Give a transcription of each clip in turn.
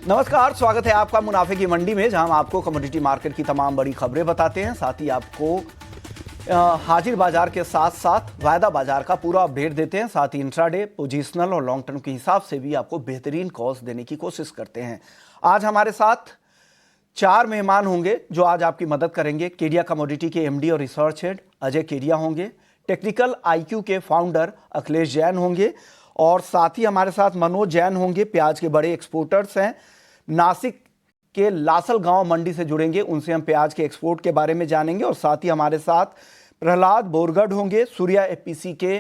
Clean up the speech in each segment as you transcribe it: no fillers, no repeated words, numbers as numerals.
नमस्कार, स्वागत है आपका मुनाफे की मंडी में, जहां हम आपको कमोडिटी मार्केट की तमाम बड़ी खबरें बताते हैं। साथ ही आपको हाजिर बाजार के साथ साथ वायदा बाजार का पूरा अपडेट देते हैं। साथ ही इंट्राडे, पोजिशनल और लॉन्ग टर्म के हिसाब से भी आपको बेहतरीन कॉल्स देने की कोशिश करते हैं। आज हमारे साथ 4 मेहमान होंगे जो आज आपकी मदद करेंगे। केडिया कमोडिटी के एमडी और रिसर्च हेड अजय केडिया होंगे। टेक्निकल आईक्यू के फाउंडर अखिलेश जैन होंगे और साथ ही हमारे साथ मनोज जैन होंगे। प्याज के बड़े एक्सपोर्टर्स हैं, नासिक के लासल गांव मंडी से जुड़ेंगे, उनसे हम प्याज के एक्सपोर्ट के बारे में जानेंगे। और साथ ही हमारे साथ प्रहलाद बोरगढ़ होंगे, सूर्या एपीसी के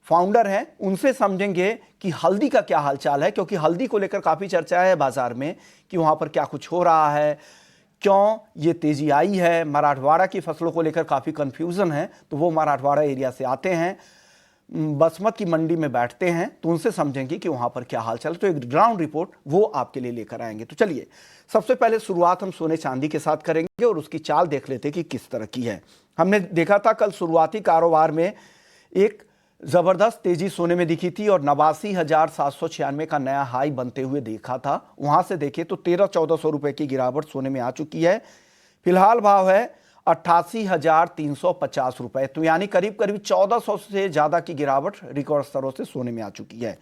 फाउंडर हैं, उनसे समझेंगे कि हल्दी का क्या हालचाल है, क्योंकि हल्दी को लेकर काफ़ी चर्चा है बाजार में कि वहाँ पर क्या कुछ हो रहा है, क्यों ये तेज़ी आई है। मराठवाड़ा की फसलों को लेकर काफ़ी कन्फ्यूज़न है, तो वो मराठवाड़ा एरिया से आते हैं, बसमत की मंडी में बैठते हैं, तो उनसे समझेंगे कि वहाँ पर क्या हाल चाल है। तो एक ग्राउंड रिपोर्ट वो आपके लिए लेकर आएंगे। तो चलिए, सबसे पहले शुरुआत हम सोने चांदी के साथ करेंगे और उसकी चाल देख लेते कि किस तरह की है। हमने देखा था कल शुरुआती कारोबार में एक ज़बरदस्त तेज़ी सोने में दिखी थी और 89,796 का नया हाई बनते हुए देखा था। वहाँ से देखें तो 1300-1400 रुपये की गिरावट सोने में आ चुकी है। फिलहाल भाव है 88,350 रुपए, तो यानी करीब करीब 1400 से ज़्यादा की गिरावट रिकॉर्ड स्तरों से सोने में आ चुकी है।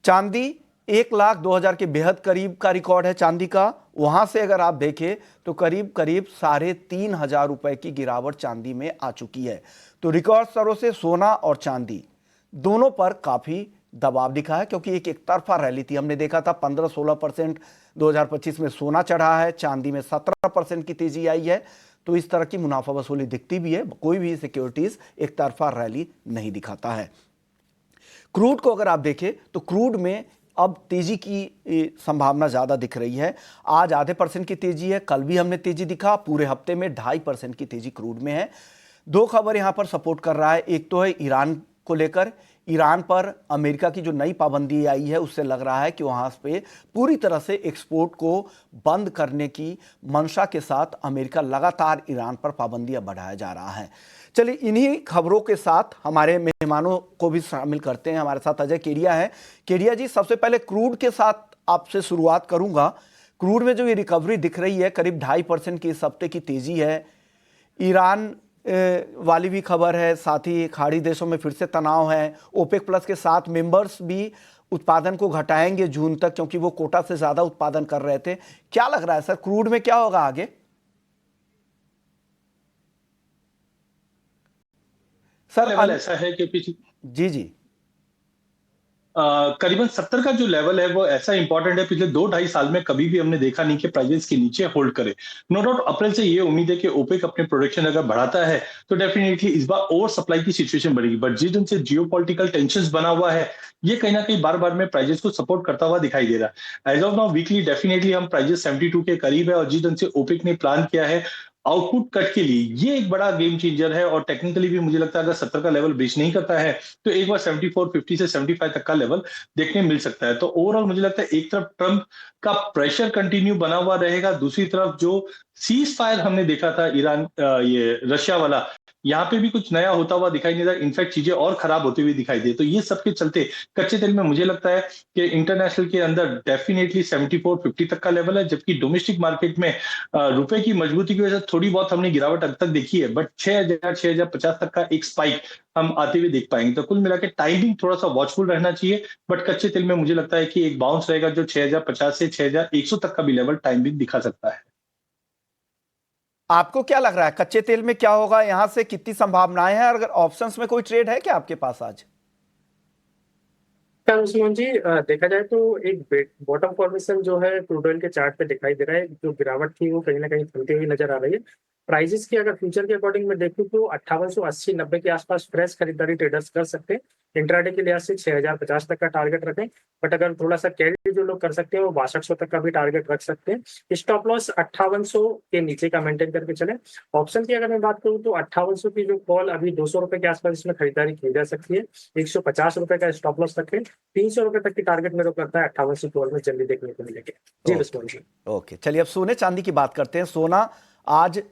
चांदी 1,02,000 के बेहद करीब का रिकॉर्ड है चांदी का। वहाँ से अगर आप देखें तो करीब करीब 3,500 रुपए की गिरावट चांदी में आ चुकी है। तो रिकॉर्ड स्तरों से सोना और चांदी दोनों पर काफ़ी दबाव दिखा है, क्योंकि एक तरफा रैली थी। हमने देखा था 15-16% 2025 में सोना चढ़ा है, चांदी में 17% की तेजी आई है। तो इस तरह की मुनाफा वसूली दिखती भी है। कोई भी सिक्योरिटीज एक तरफा रैली नहीं दिखाता है। क्रूड को अगर आप देखें तो क्रूड में अब तेजी की संभावना ज़्यादा दिख रही है। आज 0.5% की तेजी है, कल भी हमने तेजी दिखा, पूरे हफ्ते में 2.5% की तेजी क्रूड में है। दो खबर यहां पर सपोर्ट कर रहा है। एक तो है ईरान को लेकर, ईरान पर अमेरिका की जो नई पाबंदी आई है उससे लग रहा है कि वहां पे पूरी तरह से एक्सपोर्ट को बंद करने की मंशा के साथ अमेरिका लगातार ईरान पर पाबंदियां बढ़ाया जा रहा है। चलिए, इन्हीं खबरों के साथ हमारे मेहमानों को भी शामिल करते हैं। हमारे साथ अजय केडिया है। केडिया जी, सबसे पहले क्रूड के साथ आपसे शुरुआत करूंगा। क्रूड में जो ये रिकवरी दिख रही है, करीब 2.5% की इस हफ्ते की तेजी है। ईरान वाली भी खबर है, साथ ही खाड़ी देशों में फिर से तनाव है। ओपेक प्लस के 7 मेंबर्स भी उत्पादन को घटाएंगे जून तक, क्योंकि वो कोटा से ज्यादा उत्पादन कर रहे थे। क्या लग रहा है सर, क्रूड में क्या होगा आगे? सर लेवल ऐसा है कि जी जी करीबन 70 का जो लेवल है वो ऐसा इंपॉर्टेंट है। पिछले 2-2.5 साल में कभी भी हमने देखा नहीं कि प्राइजेस के नीचे होल्ड करे। नो डाउट अप्रैल से ये उम्मीद है कि ओपेक अपने प्रोडक्शन अगर बढ़ाता है तो डेफिनेटली इस बार ओवर सप्लाई की सिचुएशन बढ़ेगी। बट जिस ढंग से जियोपॉलिटिकल टेंशन बना हुआ है, ये कहीं ना कहीं बार बार में प्राइजेस को सपोर्ट करता हुआ दिखाई दे रहा है। As of now weekly definitely हम प्राइजेस 72 के करीब है और जिस ढंग से ओपेक ने प्लान किया है आउटपुट कट के लिए, ये एक बड़ा गेम चेंजर है। और टेक्निकली भी मुझे लगता है अगर 70 का लेवल ब्रीच नहीं करता है तो एक बार 74-50 से 75 तक का लेवल देखने मिल सकता है। तो ओवरऑल मुझे लगता है एक तरफ ट्रंप का प्रेशर कंटिन्यू बना हुआ रहेगा, दूसरी तरफ जो सीज फायर हमने देखा था ईरान ये रशिया वाला, यहाँ पे भी कुछ नया होता हुआ दिखाई नहीं दे रहा। इनफैक्ट चीजें और खराब होती हुई दिखाई दे। तो ये सबके चलते कच्चे तेल में मुझे लगता है कि इंटरनेशनल के अंदर डेफिनेटली 74-50 तक का लेवल है, जबकि डोमेस्टिक मार्केट में रुपए की मजबूती की वजह से थोड़ी बहुत हमने गिरावट अब तक देखी है। बट 6,000-6,050 तक का एक स्पाइक हम आते हुए देख पाएंगे। तो कुल मिला के टाइमिंग थोड़ा सा वॉचफुल रहना चाहिए। बट कच्चे तेल में मुझे लगता है कि एक बाउंस रहेगा जो 6,050 से 6,100 तक का भी लेवल टाइमिंग दिखा सकता है। आपको क्या लग रहा है कच्चे तेल में क्या होगा, यहां से कितनी संभावनाएं हैं? अगर ऑप्शंस में कोई ट्रेड है क्या आपके पास आज? क्या उस्मान जी, देखा जाए तो एक बॉटम फॉर्मेशन जो है क्रूड ऑयल के चार्ट पे दिखाई दे रहा है। जो गिरावट थी वो कहीं ना कहीं थमती हुई नजर आ रही है। प्राइजेस की अगर फ्यूचर के अकॉर्डिंग में देखूं तो 5880-90 के आसपास फ्रेश खरीदारी ट्रेडर्स कर सकते हैं। इंट्राडे के लिहाज से 6050 तक का टारगेट रखें। बट अगर थोड़ा सा कैरी जो लोग कर सकते हैं वो 6200 तक का भी टारगेट रख सकते हैं। स्टॉप लॉस 5800 के नीचे का मेंटेन करके चले। ऑप्शन की अगर मैं बात करूँ तो 5800 की जो कॉल अभी 200 रुपए के आसपास इसमें खरीदारी की जा सकती है। 150 रुपए का स्टॉप लॉस रखें। 300 रुपए तक की टारगेट मेरे को लगता है 5800 कॉल में जल्दी देखने को मिलेगी। जी उस्मान जी। ओके, चलिए अब सोने चांदी की बात करते हैं। सोना आज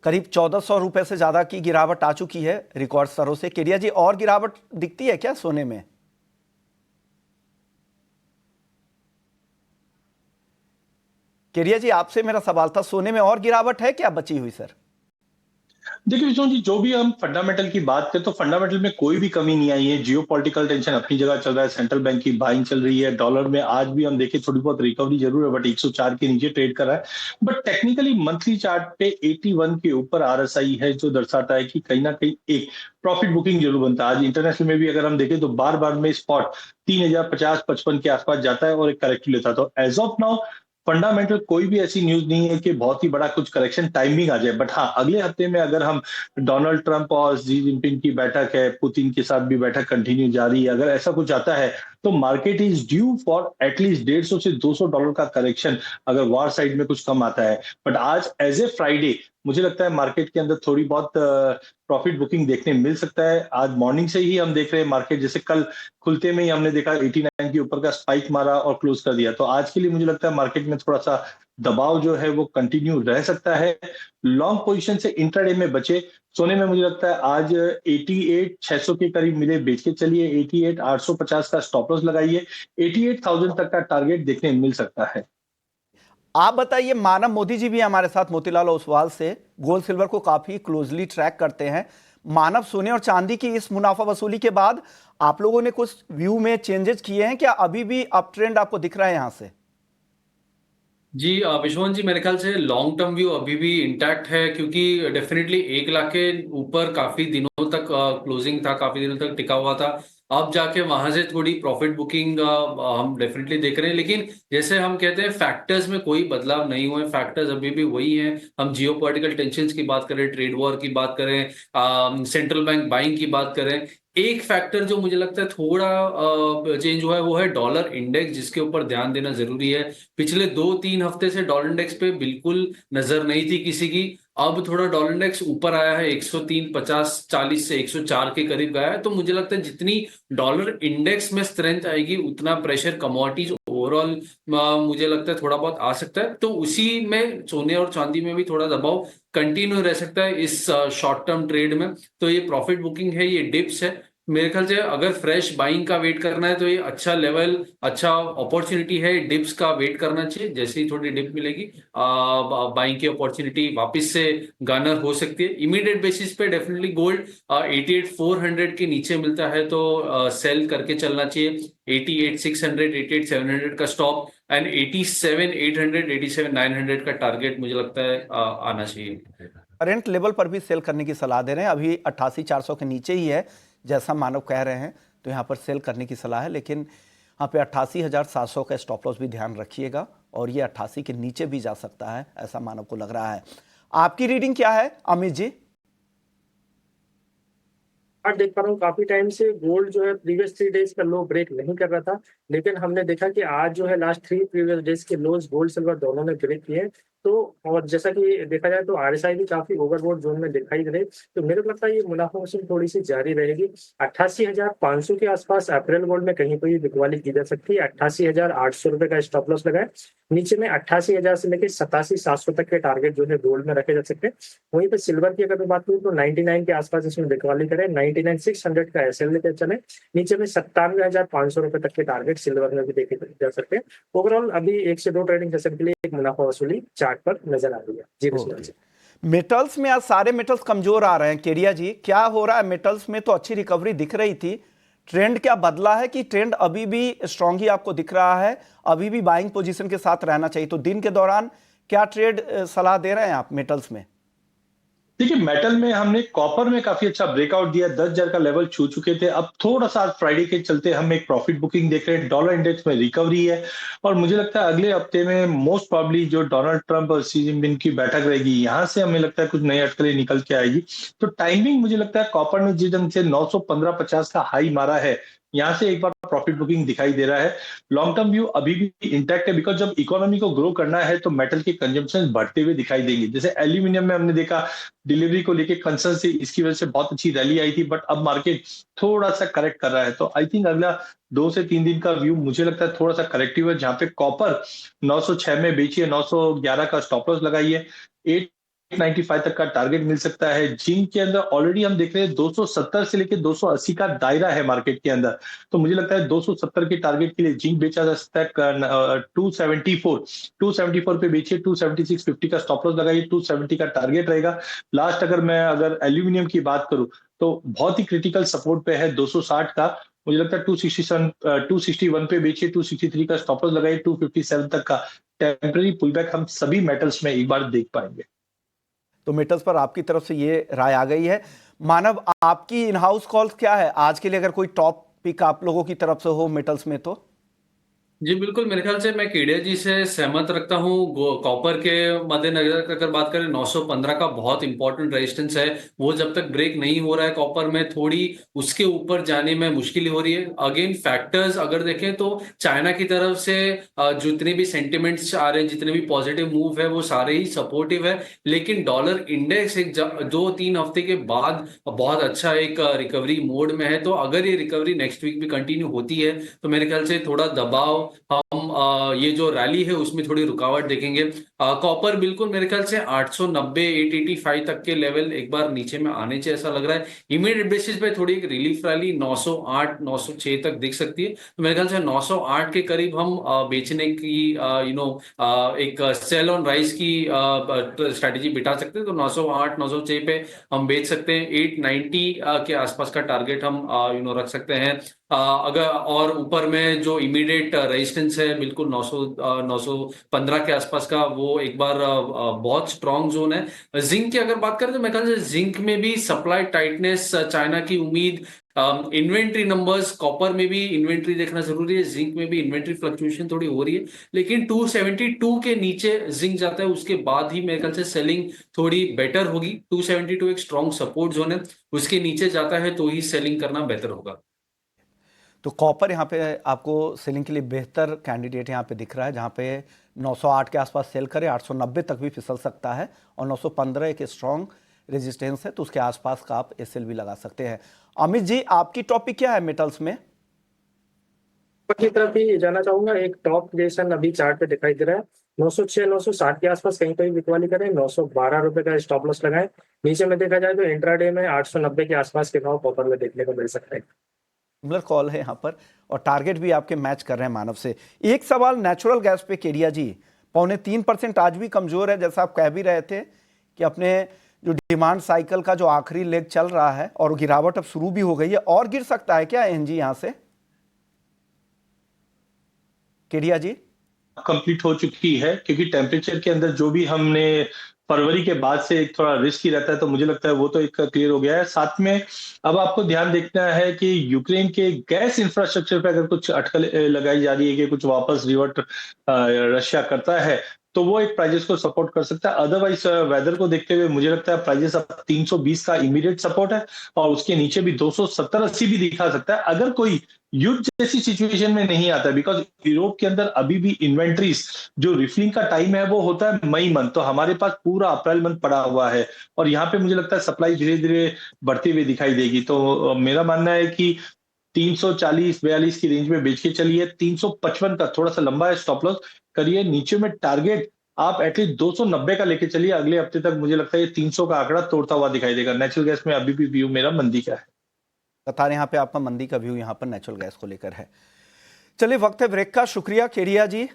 करीब 1400 रुपए से ज्यादा की गिरावट आ चुकी है रिकॉर्ड स्तरों से। केडिया जी, और गिरावट दिखती है क्या सोने में? केरिया जी, आपसे मेरा सवाल था, सोने में और गिरावट है क्या बची हुई सर? देखिए विष्णु जी, जो भी हम फंडामेंटल की बात करें तो फंडामेंटल में कोई भी कमी नहीं आई है। जियो पॉलिटिकल टेंशन अपनी जगह चल रहा है, सेंट्रल बैंक की बाइंग चल रही है, डॉलर में आज भी हम देखें थोड़ी बहुत रिकवरी जरूर है, बट 104 के नीचे ट्रेड कर रहा है। बट टेक्निकली मंथली चार्ट पे 81 के ऊपर आरएसआई है, जो दर्शाता है कि कहीं ना कहीं एक प्रॉफिट बुकिंग जरूर बनता है। आज इंटरनेशनल में भी अगर हम देखें तो बार बार में स्पॉट 3050-55 के आसपास जाता है और एक करेक्टिव लेता है। तो एज ऑफ नाउ फंडामेंटल कोई भी ऐसी न्यूज नहीं है कि बहुत ही बड़ा कुछ करेक्शन टाइमिंग आ जाए। बट हाँ, अगले हफ्ते में अगर हम डोनाल्ड ट्रंप और शी जिनपिंग की बैठक है, पुतिन के साथ भी बैठक कंटिन्यू जारी है, अगर ऐसा कुछ आता है तो market is due for at least $150 से $200 का करेक्शन, अगर वॉर साइड में कुछ कम आता है। बट आज एज ए फ्राइडे मुझे लगता है मार्केट के अंदर थोड़ी बहुत प्रॉफिट बुकिंग देखने मिल सकता है। आज मॉर्निंग से ही हम देख रहे हैं मार्केट, जैसे कल खुलते में ही हमने देखा 89 के ऊपर का स्पाइक मारा और क्लोज कर दिया। तो आज के लिए मुझे लगता है मार्केट में थोड़ा सा दबाव जो है वो कंटिन्यू रह सकता है। लॉन्ग पोजीशन से इंट्राडे में बचे। सोने में मुझे लगता है आज 88,600 के करीब मिले, बेच के चलिए। 88,850 का स्टॉप लॉस लगाइए। 88,000 तक का टारगेट देखने मिल सकता है। आप बताइए, मानव मोदी जी भी हमारे साथ मोतीलाल ओसवाल से गोल्ड सिल्वर को काफी क्लोजली ट्रैक करते हैं। मानव, सोने और चांदी की इस मुनाफा वसूली के बाद आप लोगों ने कुछ व्यू में चेंजेस किए हैं क्या? अभी भी अप ट्रेंड आपको दिख रहा है यहां से? जी विश्वनाथ जी, मेरे ख्याल से लॉन्ग टर्म व्यू अभी भी इंटैक्ट है, क्योंकि डेफिनेटली 1 लाख के ऊपर काफी दिनों तक क्लोजिंग था, काफी दिनों तक टिका हुआ था। अब जाके वहां से थोड़ी प्रॉफिट बुकिंग हम डेफिनेटली देख रहे हैं, लेकिन जैसे हम कहते हैं फैक्टर्स में कोई बदलाव नहीं हुए, फैक्टर्स अभी भी वही हैं। हम जियोपॉलिटिकल टेंशंस की बात करें, ट्रेड वॉर की बात करें, सेंट्रल बैंक बाइंग की बात करें, एक फैक्टर जो मुझे लगता है थोड़ा चेंज हुआ है वो है डॉलर इंडेक्स, जिसके ऊपर ध्यान देना जरूरी है। पिछले 2-3 हफ्ते से डॉलर इंडेक्स पे बिल्कुल नजर नहीं थी किसी की। अब थोड़ा डॉलर इंडेक्स ऊपर आया है, 103.50-40 से 104 के करीब गया है। तो मुझे लगता है जितनी डॉलर इंडेक्स में स्ट्रेंथ आएगी उतना प्रेशर कमोडिटीज ओवरऑल मुझे लगता है थोड़ा बहुत आ सकता है। तो उसी में सोने और चांदी में भी थोड़ा दबाव कंटिन्यू रह सकता है इस शॉर्ट टर्म ट्रेड में। तो ये प्रॉफिट बुकिंग है, ये डिप्स है। मेरे ख्याल से अगर फ्रेश बाइंग का वेट करना है तो ये अच्छा लेवल, अच्छा अपॉर्चुनिटी है डिप्स का वेट करना चाहिए। जैसे ही थोड़ी डिप मिलेगी बाइंग की अपॉर्चुनिटी वापस से गार्नर हो सकती है। इमीडिएट बेसिस पे डेफिनेटली गोल्ड 88,400 के नीचे मिलता है तो सेल करके चलना चाहिए। 88,600, 88,700 का स्टॉप एंड 87,800, 87,900 का टारगेट मुझे लगता है आना चाहिए। करंट लेवल पर भी सेल करने की सलाह दे रहे हैं। अभी 88,400 के नीचे ही है, जैसा मानव कह रहे हैं, तो यहाँ पर सेल करने की सलाह है। लेकिन यहाँ पे 88,700 का स्टॉप लॉस भी ध्यान रखिएगा, और ये 88 के नीचे भी जा सकता है, ऐसा मानव को लग रहा है। आपकी रीडिंग क्या है अमित जी? आज देख पा रहा हूँ काफी टाइम से गोल्ड जो है प्रीवियस 3 डेज का लो ब्रेक नहीं कर रहा था, लेकिन हमने देखा कि आज जो है लास्ट 3 प्रीवियस डेज के लोज गोल्ड सिल्वर दोनों ने ब्रेक किए। तो और जैसा कि देखा जाए तो आरएसआई भी काफी ओवरबोट जोन में दिखाई दे रहे, तो मेरे को लगता है ये मुनाफा वसूली थोड़ी सी जारी रहेगी। 88,500 के आसपास अप्रैल गोल्ड में कहीं कोई बिकवाली की जा सकती है। 88,800 रुपए का स्टॉप लॉस लगाए। नीचे में 88,000 से लेकर 87,700 तक के टारगेट जो है गोल्ड में रखे जा सकते हैं। वहीं पर सिल्वर की अगर मैं बात करूँ तो 99 के आसपास इसमें बिकवाली करें, 99,600 का एसएल लेकर चले। नीचे में 97,500 रुपए तक के टारगेट सिल्वर में भी देखे जा सकते हैं। ओवरऑल अभी 1 से 2 ट्रेडिंग सेशन के लिए एक मुनाफा वसूली चार्ट पर नजर आ रही है। जी बिस्मिल्लाह जी। मेटल्स में आज सारे मेटल्स कमजोर आ रहे हैं। केरिया जी, क्या हो रहा है? मेटल्स में तो अच्छी रिकवरी दिख रही थी, ट्रेंड क्या बदला है कि ट्रेंड अभी भी स्ट्रांग ही आपको दिख रहा है? अभी भी बाइंग पोजीशन के साथ रहना चाहिए, तो दिन के दौरान क्या ट्रेड सलाह दे रहे हैं आप मेटल्स में? देखिए मेटल में हमने कॉपर में काफी अच्छा ब्रेकआउट दिया, 10,000 का लेवल छू चुके थे। अब थोड़ा सा फ्राइडे के चलते हम एक प्रॉफिट बुकिंग देख रहे हैं। डॉलर इंडेक्स में रिकवरी है और मुझे लगता है अगले हफ्ते में मोस्ट प्रॉब्ली जो डोनाल्ड ट्रंप और शी जिनपिंग की बैठक रहेगी, यहां से हमें लगता है कुछ नई अटकलें निकल के आएगी। तो टाइमिंग मुझे लगता है कॉपर ने जिस ढंग से 915.50 का हाई मारा है, यहां से एक बार प्रॉफिट बुकिंग दिखाई दे रहा है। लॉन्ग टर्म व्यू अभी भी इंटैक्ट है, बिकॉज जब इकोनॉमी को ग्रो करना है तो मेटल के कंजम्पशन बढ़ते हुए दिखाई देंगे। जैसे एल्यूमिनियम में हमने देखा डिलीवरी को लेके कंसर्न से इसकी वजह से बहुत अच्छी रैली आई थी, बट अब मार्केट थोड़ा सा करेक्ट कर रहा है। तो आई थिंक अगला 2 से 3 दिन का व्यू मुझे लगता है थोड़ा सा करेक्टिव है, जहां पे कॉपर 906 में बेचिए, 911 का स्टॉप लॉस लगाइए। 895 तक का टारगेट मिल सकता है। जिंक के अंदर ऑलरेडी हम देख रहे हैं 270 से लेकर 280 का दायरा है मार्केट के अंदर, तो मुझे लगता है 270 के टारगेट के लिए जिंक बेचा जा सकता है। 274 पे बेचिए, 276.50 का स्टॉप लॉस लगाइए, 270 का टारगेट रहेगा। लास्ट अगर एल्यूमिनियम की बात करूं तो बहुत ही क्रिटिकल सपोर्ट पे है 260 का। मुझे लगता है 261 पे बेचिए, 263 का स्टॉप लॉस लगाइए, 257 तक का टेम्पररी पुलबैक हम सभी मेटल्स में एक बार देख पाएंगे। तो मेटल्स पर आपकी तरफ से ये राय आ गई है। मानव, आपकी इन हाउस कॉल्स क्या है आज के लिए, अगर कोई टॉप पिक आप लोगों की तरफ से हो मेटल्स में तो? जी बिल्कुल, मेरे ख्याल से मैं केडिया जी से सहमत रखता हूँ। कॉपर के मद्देनजर अगर बात करें, 915 का बहुत इंपॉर्टेंट रेजिस्टेंस है। वो जब तक ब्रेक नहीं हो रहा है कॉपर में, थोड़ी उसके ऊपर जाने में मुश्किल हो रही है। अगेन फैक्टर्स अगर देखें तो चाइना की तरफ से जितने भी सेंटिमेंट्स आ रहे हैं, जितने भी पॉजिटिव मूव है, वो सारे ही सपोर्टिव है। लेकिन डॉलर इंडेक्स एक 2-3 हफ्ते के बाद बहुत अच्छा एक रिकवरी मोड में है। तो अगर ये रिकवरी नेक्स्ट वीक भी कंटिन्यू होती है तो मेरे ख्याल से थोड़ा दबाव, हम ये जो रैली है उसमें थोड़ी रुकावट देखेंगे। कॉपर बिल्कुल मेरे ख्याल से 890 885 तक के लेवल एक बार नीचे में आने चाहिए ऐसा लग रहा है। इमीडिएट बेसिस पे थोड़ी एक रिलीफ रैली 908 906 तक दिख सकती है। तो मेरे ख्याल से 908 के करीब हम बेचने की एक सेल ऑन राइज की स्ट्रेटेजी बिठा सकते हैं। तो 908 906 पे हम बेच सकते हैं। 890 के आसपास का टारगेट हम रख सकते हैं। अगर और ऊपर में जो इमीडिएट रेजिस्टेंस है बिल्कुल 915 के आसपास का, वो एक बार बहुत स्ट्रॉन्ग जोन है। जिंक की अगर बात करें तो मेरे ख्याल से जिंक में भी सप्लाई टाइटनेस, चाइना की उम्मीद, इन्वेंट्री नंबर्स, कॉपर में भी इन्वेंट्री देखना जरूरी है, जिंक में भी इन्वेंट्री फ्लक्चुएशन थोड़ी हो रही है। लेकिन 272 के नीचे जिंक जाता है उसके बाद ही मेरे ख्याल से सेलिंग थोड़ी बेटर होगी। 272 एक स्ट्रॉन्ग सपोर्ट जोन है, उसके नीचे जाता है तो ही सेलिंग करना बेहतर होगा। तो कॉपर यहाँ पे आपको सेलिंग के लिए बेहतर कैंडिडेट यहाँ पे दिख रहा है, जहाँ पे 908 के आसपास सेल करे, 890 तक भी फिसल सकता है, और 915 एक स्ट्रॉन्ग रेजिस्टेंस है, तो उसके आसपास का आप एसएल भी लगा सकते हैं। अमित जी, आपकी टॉपिक क्या है मेटल्स में? की तरफ ही जाना चाहूंगा। एक टॉप क्रिएशन अभी चार्ट पे दिखाई दे रहा है, 906 960 के आसपास कहीं कहीं बिकवाली करें, 912 रुपए का स्टॉप लॉस लगाएं। नीचे में देखा जाए तो इंट्राडे में 890 के आसपास के भाव कॉपर में देखने को मिल सकते हैं। सिमिलर कॉल है यहाँ पर, और टारगेट भी आपके मैच कर रहे हैं मानव से। एक सवाल नेचुरल गैस पे केडिया जी, 2.25% आज भी कमजोर है, जैसा आप कह भी रहे थे कि अपने जो डिमांड साइकिल का जो आखिरी लेग चल रहा है और गिरावट अब शुरू भी हो गई है, और गिर सकता है क्या एनजी यहाँ से? केडिया जी कंप्लीट हो चुकी है, क्योंकि टेम्परेचर के अंदर जो भी हमने फरवरी के बाद से एक थोड़ा रिस्क ही रहता है, तो मुझे लगता है वो तो एक क्लियर हो गया है। साथ में अब आपको ध्यान देखना है कि यूक्रेन के गैस इंफ्रास्ट्रक्चर पे अगर कुछ अटकल लगाई जा रही है कि कुछ वापस रिवर्ट रशिया करता है, तो वो एक प्राइजेस को सपोर्ट कर सकता है। अदरवाइज वेदर को देखते हुए मुझे लगता है प्राइजेस अब 320 का इमीडिएट सपोर्ट है, और उसके नीचे भी 270-80 भी दिखा सकता है अगर कोई युद्ध जैसी सिचुएशन में नहीं आता है। बिकॉज यूरोप के अंदर अभी भी इन्वेंट्रीज, जो रिफिलिंग का टाइम है वो होता है मई मंथ, तो हमारे पास पूरा अप्रैल मंथ पड़ा हुआ है, और यहाँ पे मुझे लगता है सप्लाई धीरे धीरे बढ़ती हुई दिखाई देगी। तो मेरा मानना है कि 340-42 की रेंज में बेच के चलिए। 355 का थोड़ा सा लंबा है, स्टॉप लॉस करिए। नीचे में टारगेट आप एटलीस्ट 290 का लेके चलिए। अगले हफ्ते तक मुझे लगता है ये 300 का आंकड़ा तोड़ता हुआ दिखाई देगा। नेचुरल गैस में अभी भी व्यू मेरा मंदी का है। कतार, यहाँ पे आपका मंदी का व्यू यहाँ पर नेचुरल गैस को लेकर है। चलिए, वक्त है ब्रेक का। शुक्रिया केडिया जी,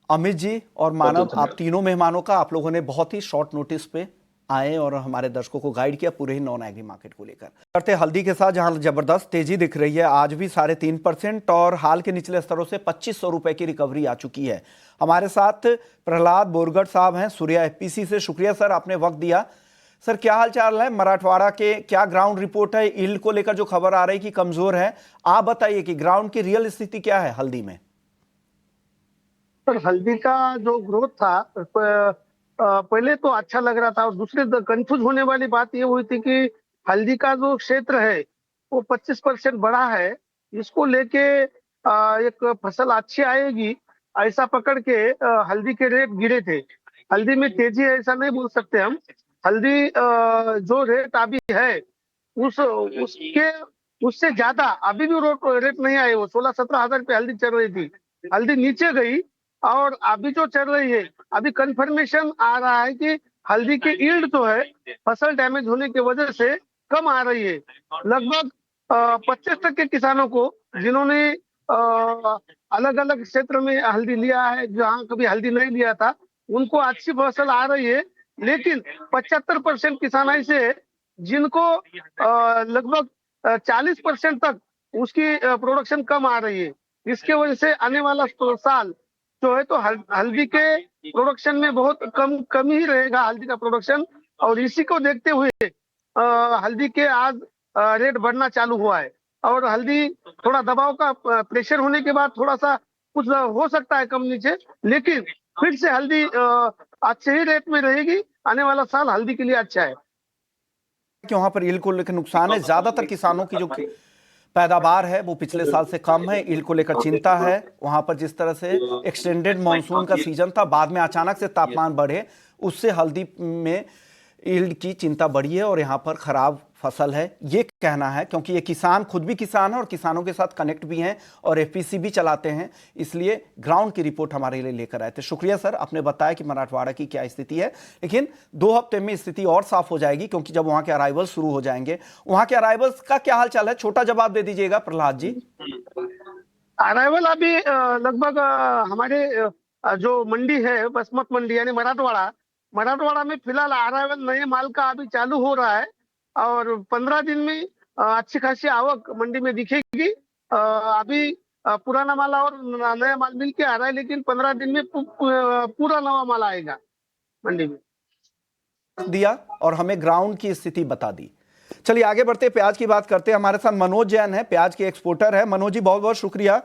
अमित जी और मानव, आप तीनों मेहमानों का। आप लोगों ने बहुत ही शॉर्ट नोटिस पे आए और हमारे दर्शकों को गाइड किया पूरे ही नॉन एग्री मार्केट को लेकर। करते हल्दी के साथ, जहां जबरदस्त तेजी दिख रही है, आज भी 3.5% और हाल के निचले स्तरों से 2500 रुपए की रिकवरी आ चुकी है। हमारे साथ प्रहलाद बोरगढ़ साहब हैं, सूर्या एफपीसी से। शुक्रिया सर, आपने वक्त दिया। सर, क्या हाल चाल है? मराठवाड़ा के क्या ग्राउंड रिपोर्ट है? यील्ड को लेकर जो खबर आ रही कि कमजोर है, आप बताइए कि ग्राउंड की रियल स्थिति क्या है हल्दी में? सर, हल्दी का जो ग्रोथ था पहले तो अच्छा लग रहा था, और दूसरे कंफ्यूज होने वाली बात ये हुई थी कि हल्दी का जो क्षेत्र है वो 25% बड़ा है। इसको लेके एक फसल अच्छी आएगी ऐसा पकड़ के हल्दी के रेट गिरे थे। हल्दी में तेजी है ऐसा नहीं बोल सकते हम। हल्दी जो रेट अभी है उससे ज्यादा अभी भी रेट नहीं आए। वो 16-17 हजार पे हल्दी चल रही थी, हल्दी नीचे गई, और अभी जो चल रही है, अभी कंफर्मेशन आ रहा है कि हल्दी की ईल्ड जो है फसल डैमेज होने की वजह से कम आ रही है। लगभग 25% किसानों को जिन्होंने अलग अलग क्षेत्र में हल्दी लिया है, जहाँ कभी हल्दी नहीं लिया था, उनको अच्छी फसल आ रही है। लेकिन 75% किसान ऐसे है जिनको लगभग 40% तक उसकी प्रोडक्शन कम आ रही है। इसके वजह से आने वाला साल जो है तो हल्दी के प्रोडक्शन में बहुत कम ही रहेगा हल्दी का प्रोडक्शन। और इसी को देखते हुए हल्दी के आज रेट बढ़ना चालू हुआ है। और हल्दी थोड़ा दबाव का प्रेशर होने के बाद थोड़ा सा कुछ हो सकता है कम नीचे, लेकिन फिर से हल्दी अच्छे ही रेट में रहेगी। आने वाला साल हल्दी के लिए अच्छा है कि वहां पर ईल्ड को लेकर नुकसान है। ज्यादातर किसानों की जो पैदावार है वो पिछले साल से कम है, ईल्ड को लेकर चिंता है। वहां पर जिस तरह से एक्सटेंडेड मॉनसून का सीजन था, बाद में अचानक से तापमान बढ़े, उससे हल्दी में ईल्ड की चिंता बढ़ी है और यहाँ पर खराब फसल है, ये कहना है। क्योंकि ये किसान खुद भी किसान है और किसानों के साथ कनेक्ट भी हैं और एफपीसी भी चलाते हैं, इसलिए ग्राउंड की रिपोर्ट हमारे लिए लेकर आए थे। शुक्रिया सर, आपने बताया कि मराठवाड़ा की क्या स्थिति है। लेकिन 2 हफ्ते में स्थिति और साफ हो जाएगी, क्योंकि जब वहां के अराइवल शुरू हो जाएंगे। वहां के अराइवल्स का क्या हाल चाल है, छोटा जवाब दे दीजिएगा प्रहलाद जी। अराइवल अभी लगभग हमारे जो मंडी है बसमत मंडी यानी मराठवाड़ा में फिलहाल अराइवल नए माल का अभी चालू हो रहा है। और 15 दिन में अच्छी खासी आवक मंडी में दिखेगी। अभी पुराना माल और नया माल मिल के आ रहा है, लेकिन 15 दिन में पूरा नवा माल आएगा मंडी में। दिया और हमें ग्राउंड की स्थिति बता दी। चलिए आगे बढ़ते, प्याज की बात करते हैं। हमारे साथ मनोज जैन है, प्याज के एक्सपोर्टर है। मनोज जी बहुत बहुत शुक्रिया।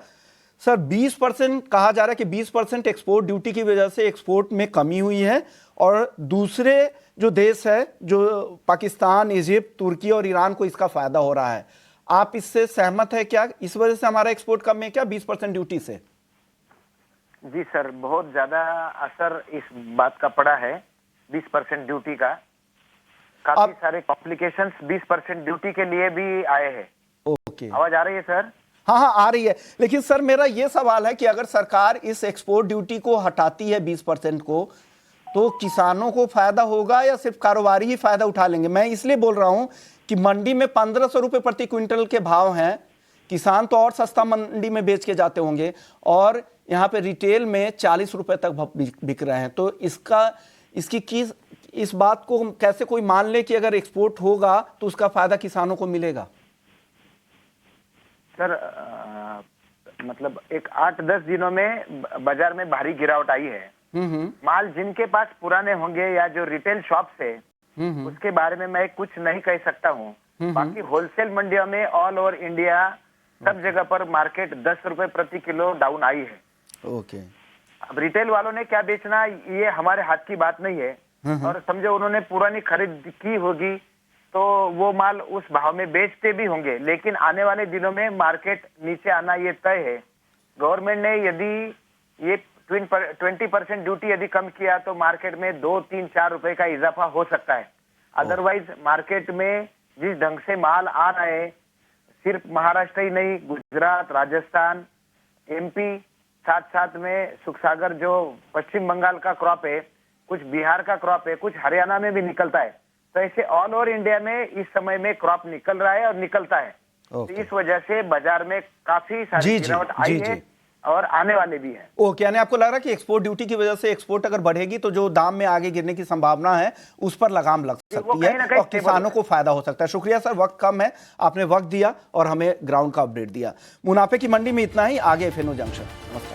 सर 20% कहा जा रहा है कि 20% एक्सपोर्ट ड्यूटी की वजह से एक्सपोर्ट में कमी हुई है, और दूसरे जो देश है, जो पाकिस्तान, इजिप्ट, तुर्की और ईरान को इसका फायदा हो रहा है। आप इससे सहमत है क्या? इस वजह से हमारा एक्सपोर्ट कम है क्या 20% ड्यूटी से? जी सर, बहुत ज्यादा असर इस बात का पड़ा है 20% ड्यूटी का। काफी सारे कॉम्प्लिकेशंस 20% ड्यूटी के लिए भी आए हैं। ओके, आवाज आ रही है सर? हाँ आ रही है। लेकिन सर मेरा यह सवाल है कि अगर सरकार इस एक्सपोर्ट ड्यूटी को हटाती है 20% को, तो किसानों को फायदा होगा या सिर्फ कारोबारी ही फायदा उठा लेंगे? मैं इसलिए बोल रहा हूं कि मंडी में 1500 रुपए प्रति क्विंटल के भाव हैं, किसान तो और सस्ता मंडी में बेच के जाते होंगे, और यहाँ पे रिटेल में 40 रुपए तक बिक रहे हैं। तो इस बात को कैसे कोई मान ले कि अगर एक्सपोर्ट होगा तो उसका फायदा किसानों को मिलेगा? सर मतलब एक 8-10 दिनों में बाजार में भारी गिरावट आई है। माल जिनके पास पुराने होंगे या जो रिटेल शॉप है उसके बारे में मैं कुछ नहीं कह सकता हूँ। बाकी होलसेल मंडियों में ऑल ओवर इंडिया सब जगह पर मार्केट 10 रुपए प्रति किलो डाउन आई है। ओके, अब रिटेल वालों ने क्या बेचना ये हमारे हाथ की बात नहीं है। और समझो उन्होंने पुरानी खरीद की होगी तो वो माल उस भाव में बेचते भी होंगे, लेकिन आने वाले दिनों में मार्केट नीचे आना ये तय है। गवर्नमेंट ने यदि ये 20% ड्यूटी यदि कम किया तो मार्केट में 2-3-4 रुपए का इजाफा हो सकता है। अदरवाइज मार्केट में जिस ढंग से माल आ रहा है, सिर्फ महाराष्ट्र ही नहीं, गुजरात, राजस्थान, एमपी, साथ साथ में सुखसागर जो पश्चिम बंगाल का क्रॉप है, कुछ बिहार का क्रॉप है, कुछ हरियाणा में भी निकलता है। तो ऐसे ऑल ओवर इंडिया में इस समय में क्रॉप निकल रहा है और निकलता है। तो इस वजह से बाजार में काफी सारी गिरावट आई है और आने वाले भी है। ओके, यानी आपको लग रहा है कि एक्सपोर्ट ड्यूटी की वजह से एक्सपोर्ट अगर बढ़ेगी तो जो दाम में आगे गिरने की संभावना है उस पर लगाम लग सकती है और किसानों को फायदा हो सकता है। शुक्रिया सर, वक्त कम है, आपने वक्त दिया और हमें ग्राउंड का अपडेट दिया। मुनाफे की मंडी में इतना ही, आगे FNO जंक्शन। नमस्कार।